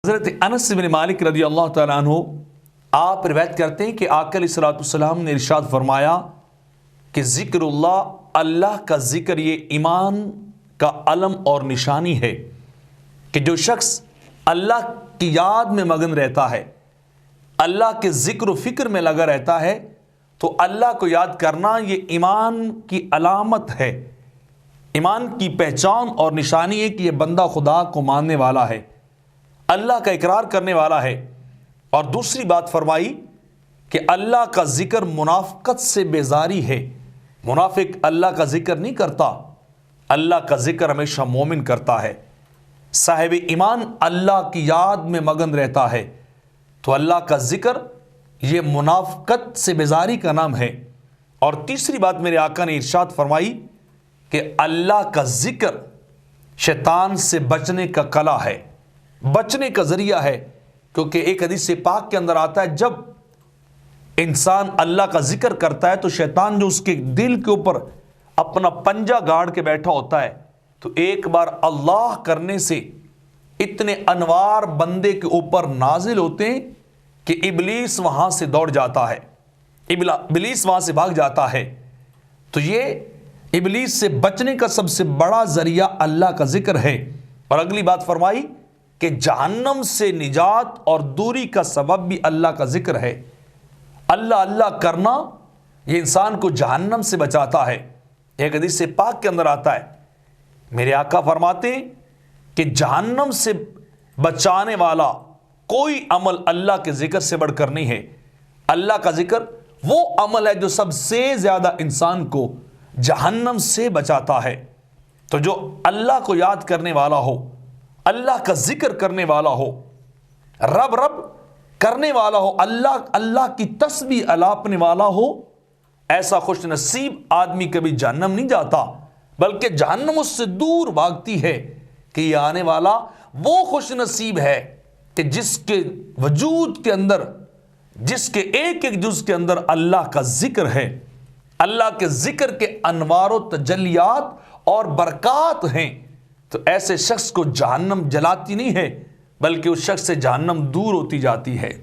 حضرت انس بن مالک رضی اللہ تعالیٰ عنہ آپ روایت کرتے ہیں کہ آقا علیہ الصلوۃ والسلام نے ارشاد فرمایا کہ ذکر اللہ کا ذکر یہ ایمان کا علم اور نشانی ہے کہ جو شخص اللہ کی یاد میں مگن رہتا ہے، اللہ کے ذکر و فکر میں لگا رہتا ہے، تو اللہ کو یاد کرنا یہ ایمان کی علامت ہے، ایمان کی پہچان اور نشانی ہے کہ یہ بندہ خدا کو ماننے والا ہے، اللہ کا اقرار کرنے والا ہے۔ اور دوسری بات فرمائی کہ اللہ کا ذکر منافقت سے بیزاری ہے، منافق اللہ کا ذکر نہیں کرتا، اللہ کا ذکر ہمیشہ مومن کرتا ہے۔ صاحب ایمان اللہ کی یاد میں مگن رہتا ہے، تو اللہ کا ذکر یہ منافقت سے بیزاری کا نام ہے۔ اور تیسری بات میرے آقا نے ارشاد فرمائی کہ اللہ کا ذکر شیطان سے بچنے کا کلا ہے، بچنے کا ذریعہ ہے، کیونکہ ایک حدیث پاک کے اندر آتا ہے جب انسان اللہ کا ذکر کرتا ہے تو شیطان جو اس کے دل کے اوپر اپنا پنجہ گاڑ کے بیٹھا ہوتا ہے، تو ایک بار اللہ کرنے سے اتنے انوار بندے کے اوپر نازل ہوتے ہیں کہ ابلیس وہاں سے دوڑ جاتا ہے، ابلیس وہاں سے بھاگ جاتا ہے۔ تو یہ ابلیس سے بچنے کا سب سے بڑا ذریعہ اللہ کا ذکر ہے۔ اور اگلی بات فرمائی کہ جہنم سے نجات اور دوری کا سبب بھی اللہ کا ذکر ہے۔ اللہ کرنا یہ انسان کو جہنم سے بچاتا ہے۔ ایک حدیث پاک کے اندر آتا ہے، میرے آقا فرماتے ہیں کہ جہنم سے بچانے والا کوئی عمل اللہ کے ذکر سے بڑھ کر نہیں ہے۔ اللہ کا ذکر وہ عمل ہے جو سب سے زیادہ انسان کو جہنم سے بچاتا ہے۔ تو جو اللہ کو یاد کرنے والا ہو، اللہ کا ذکر کرنے والا ہو، رب کرنے والا ہو، اللہ کی تسبیح الاپنے والا ہو، ایسا خوش نصیب آدمی کبھی جہنم نہیں جاتا، بلکہ جہنم اس سے دور بھاگتی ہے کہ یہ آنے والا وہ خوش نصیب ہے کہ جس کے وجود کے اندر، جس کے ایک ایک جز کے اندر اللہ کا ذکر ہے، اللہ کے ذکر کے انوار و تجلیات اور برکات ہیں۔ تو ایسے شخص کو جہنم جلاتی نہیں ہے، بلکہ اس شخص سے جہنم دور ہوتی جاتی ہے۔